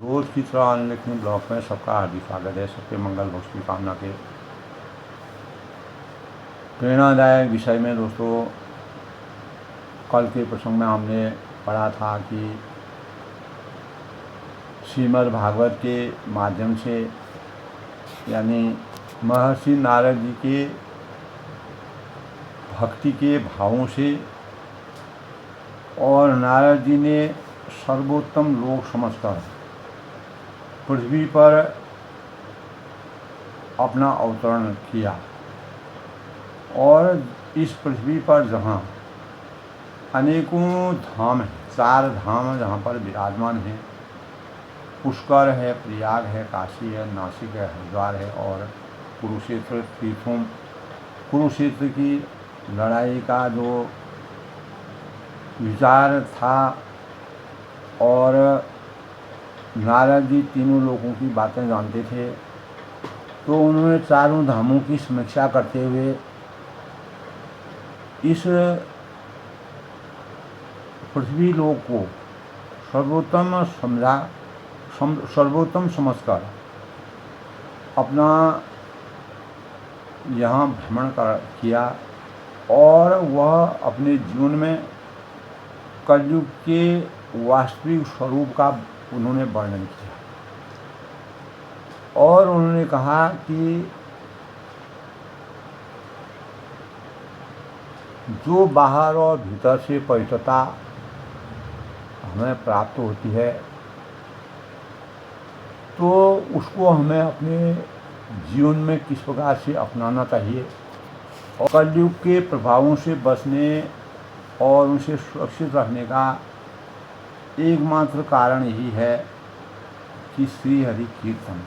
रोज की तरह अनलिखनी ब्लॉग में सबका हार्दिक स्वागत है। सबके मंगल भोज की कामना के प्रेरणादायक विषय में दोस्तों, कल के प्रसंग में हमने पढ़ा था कि श्रीमद् भागवत के माध्यम से यानी महर्षि नारद जी के भक्ति के भावों से और नारद जी ने सर्वोत्तम लोक समझकर पृथ्वी पर अपना अवतरण किया और इस पृथ्वी पर जहाँ अनेकों धाम हैं, 4 धाम जहाँ पर विराजमान हैं, पुष्कर है, प्रयाग है, काशी है, नासिक है, हरिद्वार है और कुरुक्षेत्र तीर्थों। कुरुक्षेत्र की लड़ाई का जो विचार था और नारद जी तीनों लोगों की बातें जानते थे, तो उन्होंने 4 धामों की समीक्षा करते हुए इस पृथ्वी लोक को सर्वोत्तम समझकर अपना यहाँ भ्रमण किया और वह अपने जीवन में कलयुग के वास्तविक स्वरूप का उन्होंने वर्णन किया और उन्होंने कहा कि जो बाहर और भीतर से पवित्रता हमें प्राप्त होती है, तो उसको हमें अपने जीवन में किस प्रकार से अपनाना चाहिए और कलयुग के प्रभावों से बचने और उनसे सुरक्षित रहने का एकमात्र कारण यही है कि श्री हरि कीर्तन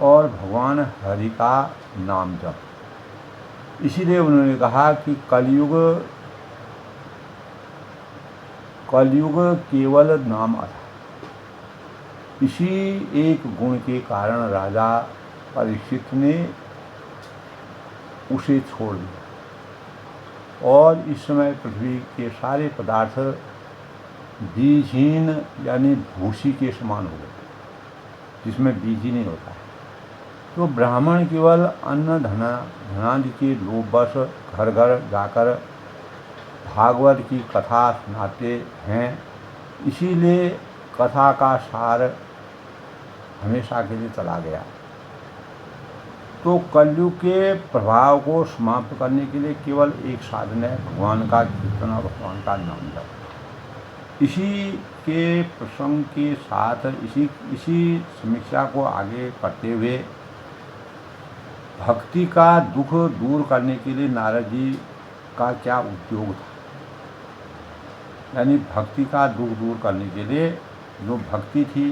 और भगवान हरि का नाम जप। इसीलिए उन्होंने कहा कि कलयुग केवल नाम आधा। इसी एक गुण के कारण राजा परीक्षित ने उसे छोड़ दिया और इस समय पृथ्वी के सारे पदार्थ बीजहीन यानी भूसी के समान हो गए, जिसमें बीज ही नहीं होता है। तो ब्राह्मण केवल अन्न धनादि के लोभवश घर घर जाकर भागवत की कथा सुनाते हैं, इसीलिए कथा का सार हमेशा के लिए चला गया। तो कलयुग के प्रभाव को समाप्त करने के लिए केवल एक साधन है, भगवान का कीर्तन और भगवान का नाम जप। इसी के प्रसंग के साथ इसी समीक्षा को आगे करते हुए भक्ति का दुख दूर करने के लिए नारद जी का क्या उद्योग था, यानी भक्ति का दुख दूर करने के लिए जो भक्ति थी,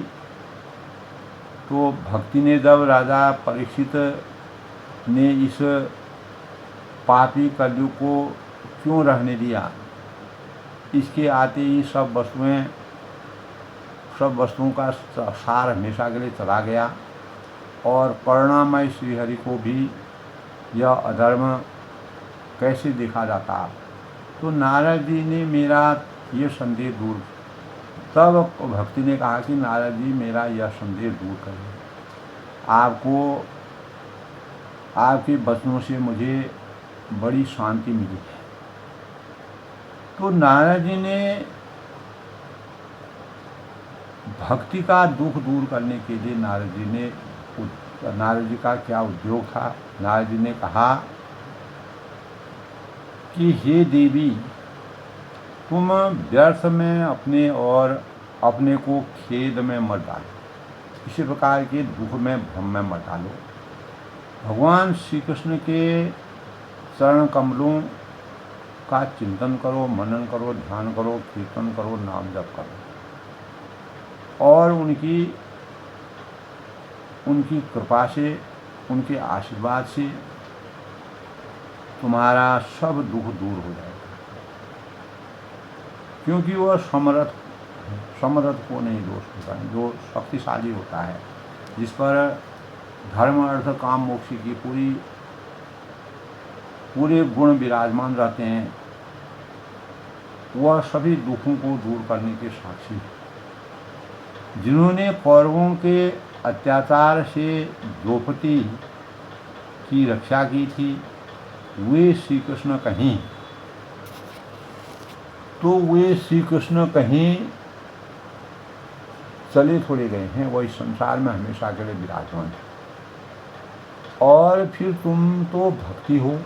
तो भक्ति ने जब राजा परीक्षित ने इस पापी कलयुग को क्यों रहने दिया, इसके आते ही सब वस्तुओं का सार हमेशा के लिए चला गया और करुणामय श्रीहरि को भी यह अधर्म कैसे देखा जाता। तो नारद जी ने मेरा यह संदेह दूर, तब भक्ति ने कहा कि नारद जी मेरा यह संदेह दूर करें, आपको आपके वचनों से मुझे बड़ी शांति मिली है। तो नारद जी ने भक्ति का दुख दूर करने के लिए नारद जी का क्या उद्योग था। नारद जी ने कहा कि हे देवी, तुम व्यर्थ में अपने और अपने को खेद में मत डालो, इसी प्रकार के दुख में भ्रम में मत डालो। भगवान श्री कृष्ण के चरण कमलों का चिंतन करो, मनन करो, ध्यान करो, कीर्तन करो, नाम जप करो और उनकी कृपा से, उनके आशीर्वाद से तुम्हारा सब दुख दूर हो जाएगा, क्योंकि वह समर्थ को नहीं दोष होता है, जो शक्तिशाली होता है, जिस पर धर्म अर्थ काम मोक्ष की पूरे गुण विराजमान रहते हैं, वह सभी दुखों को दूर करने के साक्षी है। जिन्होंने कौरवों के अत्याचार से द्रौपदी की रक्षा की थी, वे श्री कृष्ण कहीं चले थोड़े गए हैं, वो इस संसार में हमेशा के लिए विराजमान है। और फिर तुम तो भक्ति हो,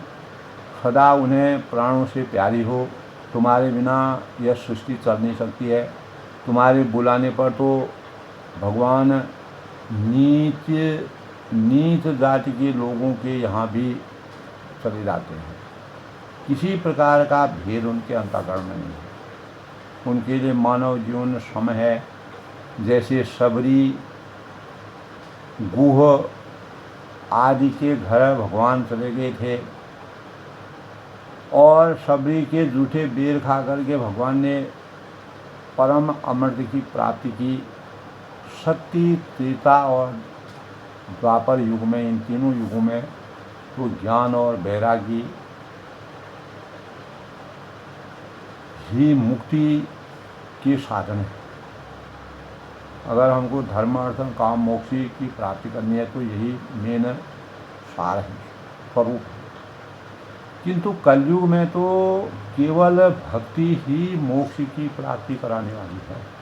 सदा उन्हें प्राणों से प्यारी हो, तुम्हारे बिना यह सृष्टि चल नहीं सकती है। तुम्हारे बुलाने पर तो भगवान नीच जाति के लोगों के यहाँ भी चले जाते हैं। किसी प्रकार का भेद उनके अंतःकरण में नहीं है। उनके लिए मानव जीवन सम है। जैसे सबरी, गुह आदि के घर भगवान चले गए थे और सबरी के जूठे बेर खा करके भगवान ने परम अमृत की प्राप्ति की। सत्य, त्रेता और द्वापर युग में, इन तीनों युगों में तो ज्ञान और वैरागी ही मुक्ति के साधन है। अगर हमको धर्म, अर्थ, काम, मोक्ष की प्राप्ति करनी है तो यही मेन सार है, स्वरूप है। किंतु कलयुग में तो केवल भक्ति ही मोक्ष की प्राप्ति कराने वाली है।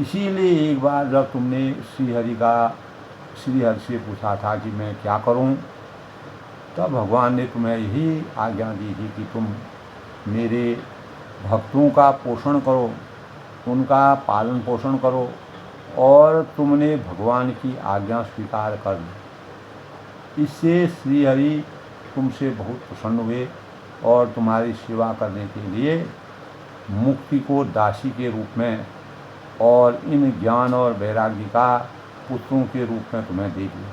इसीलिए एक बार जब तुमने श्रीहरि से पूछा था कि मैं क्या करूं, तब भगवान ने तुम्हें यही आज्ञा दी थी कि तुम मेरे भक्तों का पोषण करो, उनका पालन पोषण करो। और तुमने भगवान की आज्ञा स्वीकार कर ली। इससे श्रीहरि तुमसे बहुत प्रसन्न हुए और तुम्हारी सेवा करने के लिए मुक्ति को दासी के रूप में और इन ज्ञान और वैराग्य का पुत्रों के रूप में तुम्हें दे दिया।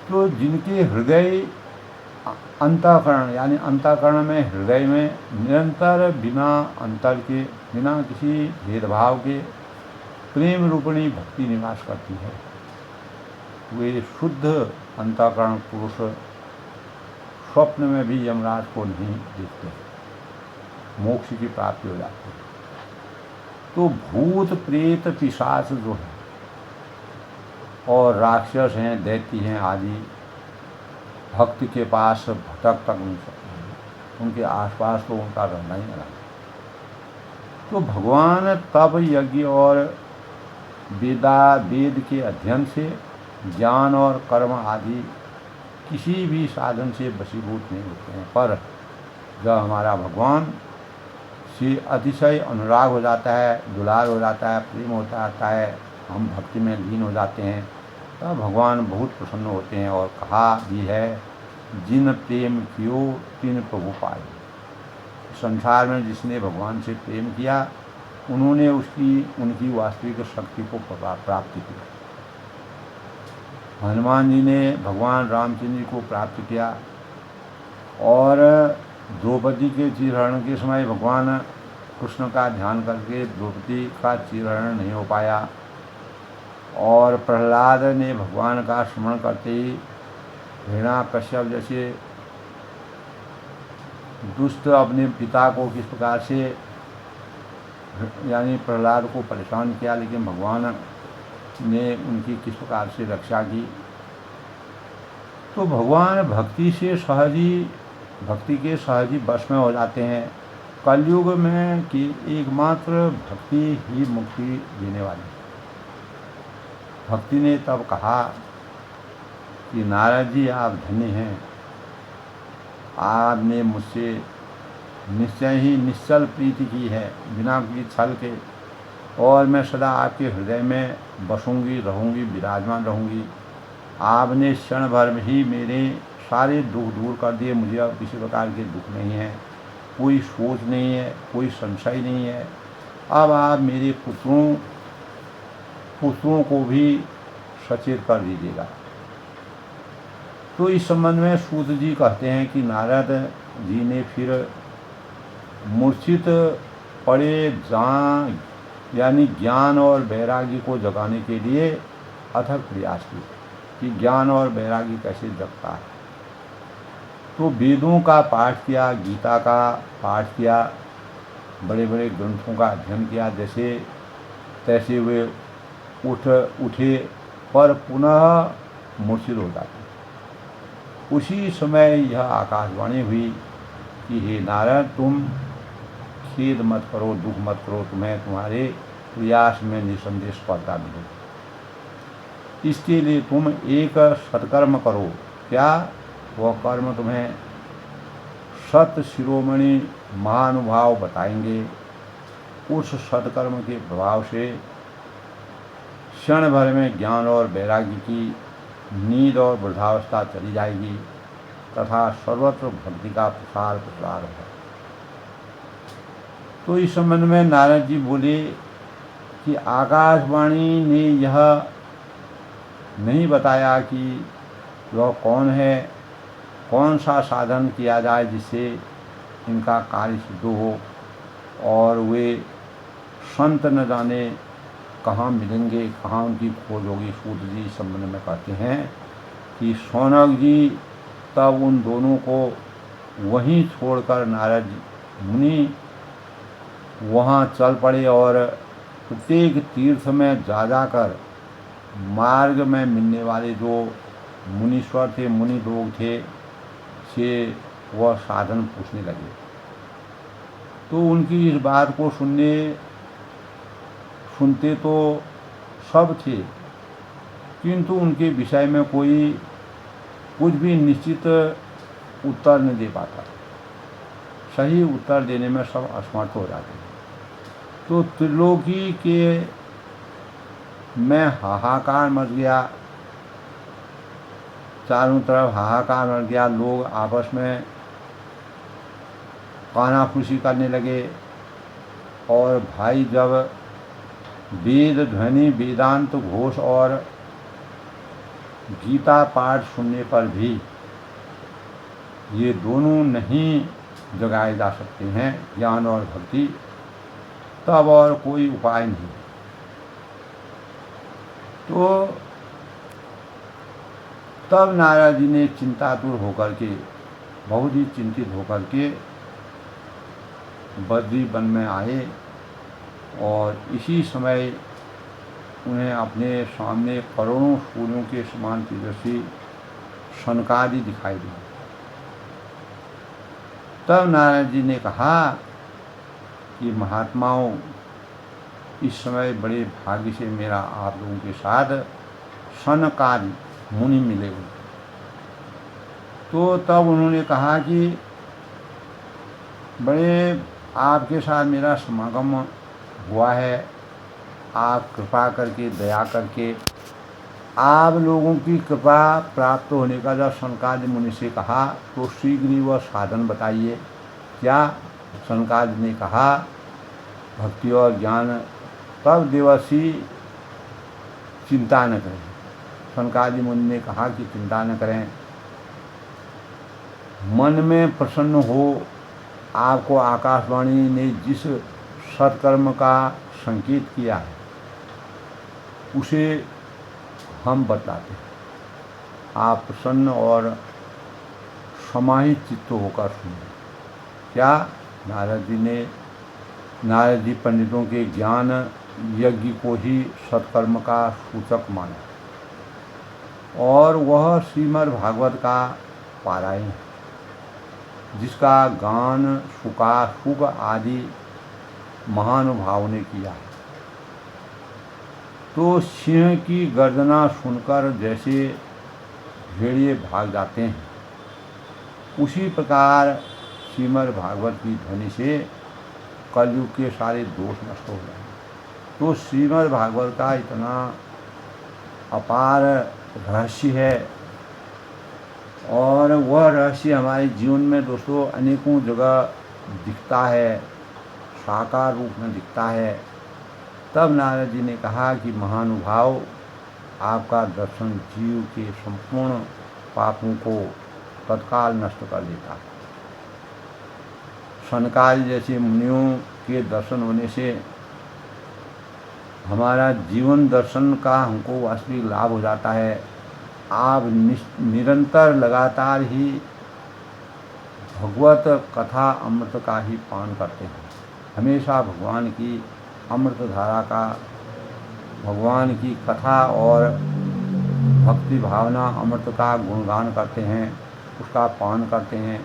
तो जिनके हृदय अंतःकरण, यानी अंतःकरण में, हृदय में निरंतर बिना अंतर के, बिना किसी भेदभाव के प्रेम रूपिणी भक्ति निवास करती है, वे शुद्ध अंतःकरण पुरुष स्वप्न में भी यमराज को नहीं देखते, मोक्ष की प्राप्ति हो जाती है। तो भूत प्रेत पिशाच जो है और राक्षस हैं, दैत्य हैं आदि, भक्त के पास भटक तक नहीं सकते हैं, उनके आसपास तो उनका रहना ही रहना। तो भगवान तप, यज्ञ और वेद के अध्ययन से, ज्ञान और कर्म आदि किसी भी साधन से वशीभूत नहीं होते हैं। पर जब हमारा भगवान से अतिशय अनुराग हो जाता है, दुलार हो जाता है, प्रेम होता आता है, हम भक्ति में लीन हो जाते हैं, तब भगवान बहुत प्रसन्न होते हैं। और कहा भी है, जिन प्रेम कियो तिन प्रभु पाए। संसार में जिसने भगवान से प्रेम किया, उन्होंने उनकी वास्तविक शक्ति को प्राप्त किया। हनुमान जी ने भगवान रामचंद्र जी को प्राप्त किया और द्रौपदी के चीरहरण के समय भगवान कृष्ण का ध्यान करके द्रौपदी का चीरहरण नहीं हो पाया। और प्रहलाद ने भगवान का स्मरण करते ही हिरण्याकश्यप जैसे दुष्ट अपने पिता को किस प्रकार से, यानी प्रहलाद को परेशान किया, लेकिन भगवान ने उनकी किस प्रकार से रक्षा की। तो भगवान भक्ति के सहजी वश में हो जाते हैं। कलयुग में कि एकमात्र भक्ति ही मुक्ति देने वाली। भक्ति ने तब कहा कि नारद जी आप धन्य हैं, आपने मुझसे निश्चय ही निश्चल प्रीति की है, बिना किसी छल के, और मैं सदा आपके हृदय में बसूंगी, रहूंगी, विराजमान रहूंगी। आपने क्षण भर में ही मेरे सारे दुख दूर कर दिए, मुझे अब किसी प्रकार के दुख नहीं है, कोई सोच नहीं है, कोई संशय नहीं है। अब आप मेरे पुत्रों को भी सचेत कर दीजिएगा। तो इस संबंध में सूत जी कहते हैं कि नारद जी ने फिर मूर्छित पड़े यानी ज्ञान और वैराग्य को जगाने के लिए अथक प्रयास किए कि ज्ञान और वैराग्य कैसे जगता है। तो वेदों का पाठ किया, गीता का पाठ किया बड़े बड़े ग्रंथों का अध्ययन किया, जैसे तैसे वे उठे पर पुनः मूर्छित हो जाते। उसी समय यह आकाशवाणी हुई कि हे नारद, तुम खेद मत करो, दुख मत करो, तुम्हें तुम्हारे प्रयास में निसंदेह सफलता मिलेगी। इसके लिए तुम एक सत्कर्म करो। क्या? वह कर्म तुम्हें सत शिरोमणि महानुभाव बताएंगे। उस सत्कर्म के प्रभाव से क्षण भर में ज्ञान और वैराग्य की नींद और वृद्धावस्था चली जाएगी तथा सर्वत्र भक्ति का प्रसार होगा। तो इस संबंध में नारद जी बोले कि आकाशवाणी ने यह नहीं बताया कि वह कौन है, कौन सा साधन किया जाए जिससे इनका कार्य सिद्ध हो, और वे संत न जाने कहाँ मिलेंगे, कहाँ उनकी खोज होगी। सूत जी इस संबंध में कहते हैं कि शौनक जी तब उन दोनों को वहीं छोड़कर नारद मुनि वहाँ चल पड़े और प्रत्येक तीर्थ में जा जाकर मार्ग में मिलने वाले जो मुनीश्वर थे, मुनि लोग थे, से वह साधन पूछने लगे। तो उनकी इस बात को सुनते तो सब थे, किंतु उनके विषय में कोई कुछ भी निश्चित उत्तर नहीं दे पाता। सही उत्तर देने में सब असमर्थ हो जाते हैं। तो त्रिलोकी के में हाहाकार मच गया, चारों तरफ हाहाकार मच गया। लोग आपस में कानाफूसी करने लगे, और भाई जब वेद ध्वनि, वेदांत घोष और गीता पाठ सुनने पर भी ये दोनों नहीं जगाए जा सकते हैं, ज्ञान और भक्ति, तब और कोई उपाय नहीं। तो तब नारद जी ने चिंतातुर होकर के, बहुत ही चिंतित होकर के बद्री वन में आए, और इसी समय उन्हें अपने सामने करोड़ों सूर्यों के समान तेजस्वी सनकादि दिखाई दिए। तब नारद जी ने कहा कि महात्माओं, इस समय बड़े भाग्य से मेरा आप लोगों के साथ सनकादि मुनि मिले हुए। तो तब उन्होंने कहा कि बड़े आपके साथ मेरा समागम हुआ है, आप कृपा करके, दया करके आप लोगों की कृपा प्राप्त होने का जब सनकादि मुनि से कहा तो शीघ्र ही वह साधन बताइए। क्या? सनकादि ने कहा भक्ति और ज्ञान। तब देवर्षि चिंता न करें। सनकादि मुनि ने कहा कि चिंता न करें, मन में प्रसन्न हो। आपको आकाशवाणी ने जिस सत्कर्म का संकेत किया है उसे हम बतलाते हैं। आप प्रसन्न और समाहित चित्त होकर सुनिए। क्या? नारद जी पंडितों के ज्ञान यज्ञ को ही सत्कर्म का सूचक माना, और वह श्रीमद् भागवत का पारायण है, जिसका गान शुक आदि महानुभाव ने किया है। तो सिंह की गर्जना सुनकर जैसे भेड़िए भाग जाते हैं, उसी प्रकार श्रीमद् भागवत की ध्वनि से कलयुग के सारे दोष नष्ट हो जाएंगे। तो श्रीमद् भागवत का इतना अपार रहस्य है, और वह रहस्य हमारे जीवन में दोस्तों अनेकों जगह दिखता है, साकार रूप में दिखता है। तब नारद जी ने कहा कि महानुभाव, आपका दर्शन जीव के संपूर्ण पापों को तत्काल नष्ट कर देता है। सनकादि जैसे मुनियों के दर्शन होने से हमारा जीवन दर्शन का हमको वास्तविक लाभ हो जाता है। आप निरंतर लगातार ही भगवत कथा अमृत का ही पान करते हैं, हमेशा भगवान की अमृत धारा का, भगवान की कथा और भक्ति भावना अमृत का गुणगान करते हैं, उसका पान करते हैं।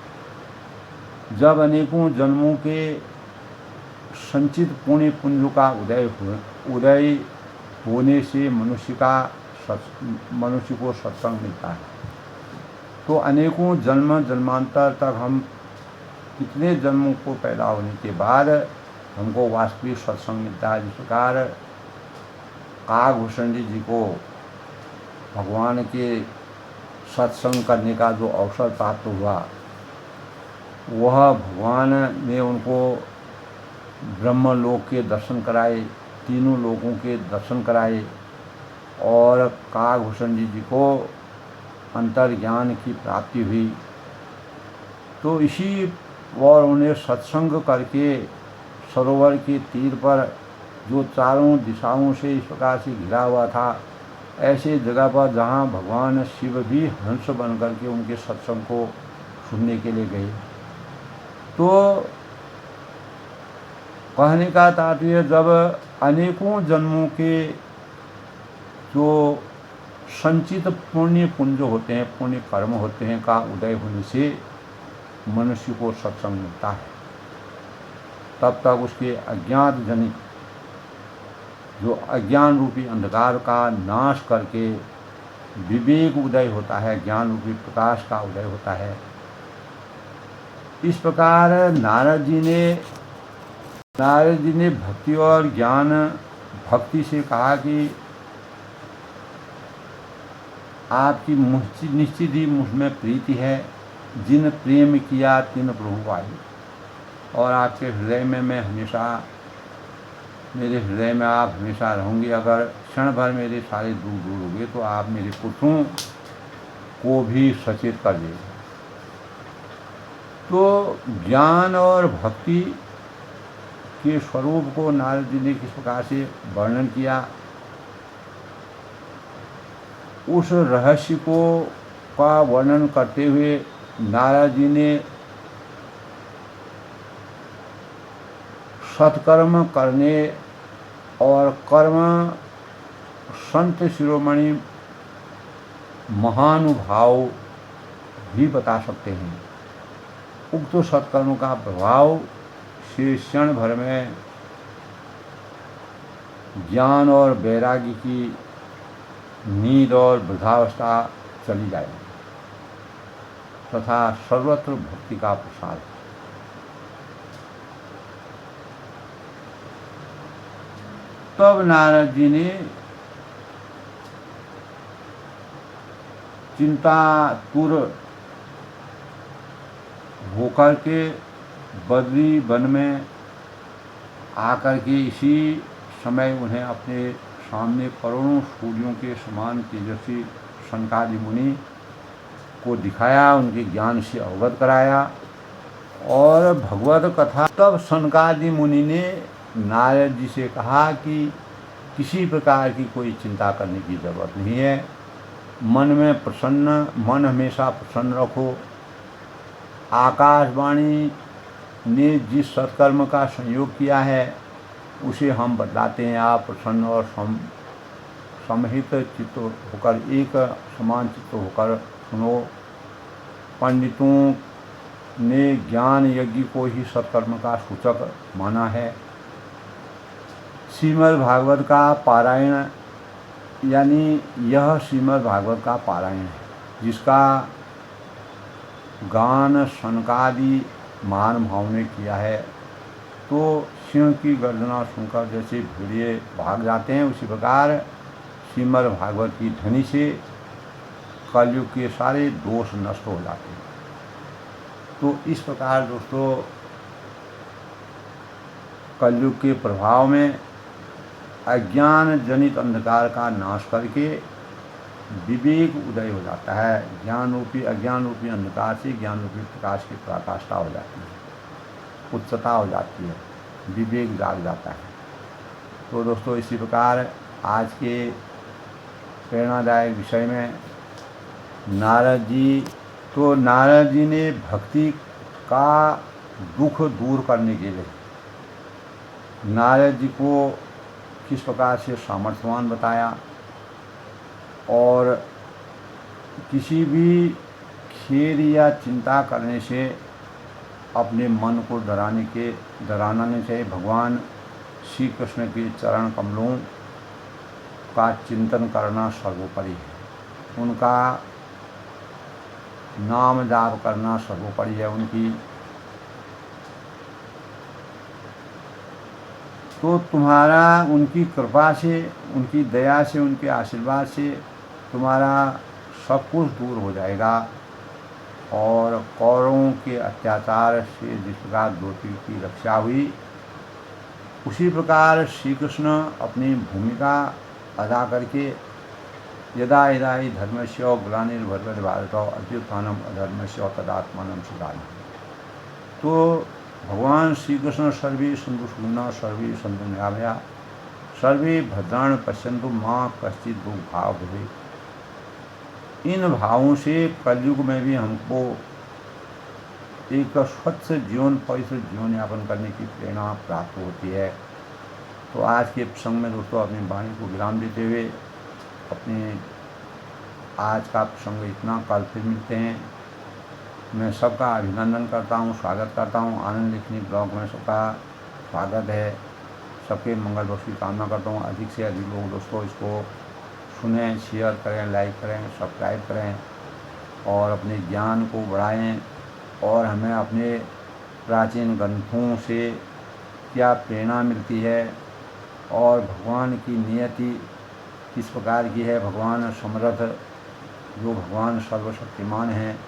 जब अनेकों जन्मों के संचित पुण्य पुंजों का उदय होने से मनुष्य को सत्संग मिलता है। तो अनेकों जन्मांतर तक हम कितने जन्मों को पैदा होने के बाद हमको वास्तविक सत्संग मिलता है। जिस प्रकार काकभूषण जी को भगवान के सत्संग करने का जो अवसर प्राप्त हुआ, वह भगवान ने उनको ब्रह्मलोक के दर्शन कराए, तीनों लोकों के दर्शन कराए और काकभूषण जी को अंतर्ज्ञान की प्राप्ति हुई। तो इसी और उन्हें सत्संग करके सरोवर के तीर पर, जो चारों दिशाओं से इस प्रकार से घिरा हुआ था, ऐसे जगह पर जहाँ भगवान शिव भी हंस बन करके उनके सत्संग को सुनने के लिए गए। तो कहने का तात्पर्य, जब अनेकों जन्मों के जो संचित पुण्य पुंज होते हैं, पुण्य कर्म होते हैं का उदय होने से मनुष्य को सत्संग मिलता है, तब तक उसके अज्ञात जनित जो अज्ञान रूपी अंधकार का नाश करके विवेक उदय होता है, ज्ञान रूपी प्रकाश का उदय होता है। इस प्रकार नारद जी ने भक्ति और ज्ञान, भक्ति से कहा कि आपकी निश्चित ही मुझ में प्रीति है, जिन प्रेम किया तिन प्रभु पाई। और आपके हृदय में मैं हमेशा, मेरे हृदय में आप हमेशा रहोगे। अगर क्षण भर मेरे सारे दुख दूर हो गए तो आप मेरे पुत्रों को भी सचेत कर देंगे। तो ज्ञान और भक्ति के स्वरूप को नारद जी ने किस प्रकार से वर्णन किया, उस रहस्य का वर्णन करते हुए नारद जी ने सत्कर्म करने और कर्म संत शिरोमणि महानुभाव भी बता सकते हैं। उक्त सत्कर्म का प्रभाव से क्षण भर में ज्ञान और वैराग्य की नींद और वृद्धावस्था चली जाए तथा सर्वत्र भक्ति का प्रसार। तब नारद जी ने चिंतातुर होकर के बद्री वन में आकर के इसी समय उन्हें अपने सामने करोड़ों सूर्यों के समान तेजस्वी सनकादि मुनि को दिखाया, उनके ज्ञान से अवगत कराया और भगवत कथा। तब सनकादि मुनि ने नारद जी से कहा कि किसी प्रकार की कोई चिंता करने की जरूरत नहीं है, मन हमेशा प्रसन्न रखो। आकाशवाणी ने जिस सत्कर्म का संयोग किया है उसे हम बतलाते हैं। आप प्रसन्न और समहित चित्त होकर, एक समान चित्त होकर सुनो। पंडितों ने ज्ञान यज्ञ को ही सत्कर्म का सूचक माना है। श्रीमद् भागवत का पारायण, यानी यह श्रीमद् भागवत का पारायण है, जिसका गान सनकादि महानुभाव ने किया है। तो सिंह की गर्जना सुनकर जैसे भेड़िए भाग जाते हैं, उसी प्रकार श्रीमद् भागवत की ध्वनि से कलयुग के सारे दोष नष्ट हो जाते हैं। तो इस प्रकार दोस्तों, कलयुग के प्रभाव में अज्ञान जनित अंधकार का नाश करके विवेक उदय हो जाता है। ज्ञान रूपी अज्ञान रूपी अंधकार से ज्ञान रूपी प्रकाश की पराकाष्ठा हो जाती है, उच्चता हो जाती है, विवेक जाग जाता है। तो दोस्तों, इसी प्रकार आज के प्रेरणादायक विषय में नारद जी ने भक्ति का दुख दूर करने के लिए नारद जी को किस प्रकार से सामर्थ्यवान बताया और किसी भी खेद या चिंता करने से अपने मन को डराना नहीं चाहिए। भगवान श्री कृष्ण के चरण कमलों का चिंतन करना सर्वोपरि है, उनका नाम जाप करना सर्वोपरि है। तो तुम्हारा उनकी कृपा से, उनकी दया से, उनके आशीर्वाद से तुम्हारा सब कुछ दूर हो जाएगा। और कौरवों के अत्याचार से जिस प्रकार द्रौपदी की रक्षा हुई, उसी प्रकार श्री कृष्ण अपनी भूमिका अदा करके यदा यदा हि धर्मस्य ग्लानिर्भवति भारत अभ्युत्थानम् अधर्मस्य तदात्मानं सृजामि। तो भगवान श्री कृष्ण सर्वे सन्तु सुखिनः सर्वे सन्तु निरामया सर्वे भद्राणि पश्यन्तु मां कश्चित् दुर्भाग् भवेत्। इन भावों से कलयुग में भी हमको एक स्वच्छ जीवन, पवित्र जीवन यापन करने की प्रेरणा प्राप्त होती है। तो आज के प्रसंग में दोस्तों अपनी वाणी को विराम देते हुए अपने आज का प्रसंग इतना, कल फिर मिलते हैं। मैं सबका अभिनंदन करता हूँ, स्वागत करता हूँ। आनंद लिखनी ब्लॉग में सबका स्वागत है। सबके मंगल बख्श की कामना करता हूँ। अधिक से अधिक लोग दोस्तों इसको सुनें, शेयर करें, लाइक करें, सब्सक्राइब करें और अपने ज्ञान को बढ़ाएं। और हमें अपने प्राचीन ग्रंथों से क्या प्रेरणा मिलती है और भगवान की नियति किस प्रकार की है, भगवान समर्थ, जो भगवान सर्वशक्तिमान हैं,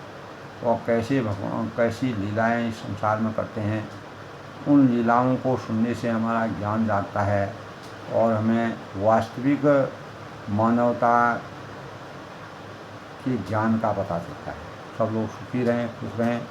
और कैसे भगवान कैसी लीलाएं इस संसार में करते हैं, उन लीलाओं को सुनने से हमारा ज्ञान जागता है और हमें वास्तविक मानवता के ज्ञान का पता चलता है। सब लोग सुखी रहें, खुश रहें।